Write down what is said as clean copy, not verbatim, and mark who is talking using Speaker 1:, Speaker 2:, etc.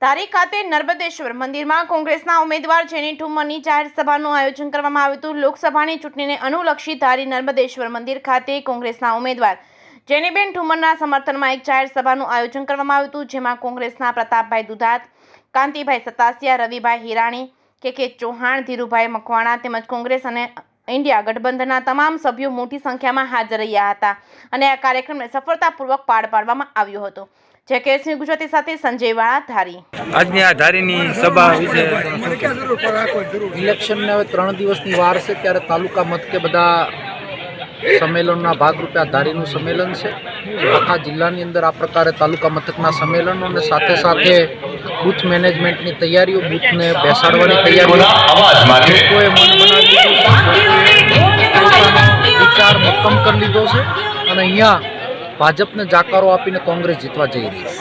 Speaker 1: ધારી ખાતે નર્મદેશ્વર મંદિરમાં કોંગ્રેસના ઉમેદવાર જેની ઠુમ્મરની જાહેર સભાનું આયોજન કરવામાં આવ્યું હતું। લોકસભાની ચૂંટણીને અનુલક્ષી ધારી નર્મદેશ્વર મંદિર ખાતે કોંગ્રેસના ઉમેદવાર જેનીબેન ઠુમ્મરના સમર્થનમાં એક જાહેર સભાનું આયોજન કરવામાં આવ્યું હતું, જેમાં કોંગ્રેસના પ્રતાપભાઈ દુધાત, કાંતિભાઈ સતાસિયા, રવિભાઈ હિરાણી, કે ચૌહાણ, ધીરુભાઈ મકવાણા તેમજ કોંગ્રેસ અને ઇન્ડિયા ગઠબંધનના તમામ સભ્યો મોટી સંખ્યામાં હાજર રહ્યા હતા અને આ કાર્યક્રમને સફળતાપૂર્વક પાર પાડવામાં આવ્યો હતો। જે કેસની ગુજરાતી સાથે સંજય વાળા, ધારી।
Speaker 2: આજની આ ધારીની સભા વિશે
Speaker 3: ઇલેક્શનને હવે 3 દિવસની વાર છે, ત્યારે તાલુકા મથકે બધા સંમેલનના ભાગરૂપે આ ધારીનું સંમેલન છે। આખા જિલ્લાની અંદર આ પ્રકારે તાલુકા મથકના સંમેલનો અને સાથે સાથે બૂથ મેનેજમેન્ટની તૈયારીઓ, બૂથને બેસાડવાની તૈયારીઓ લોકોએ મન બનાવી લીધું છે, પોતાનો વિચાર મક્કમ કરી લીધો છે અને અહીંયા ભાજપને જાકારો આપીને કોંગ્રેસ જીતવા જઈ રહી છે।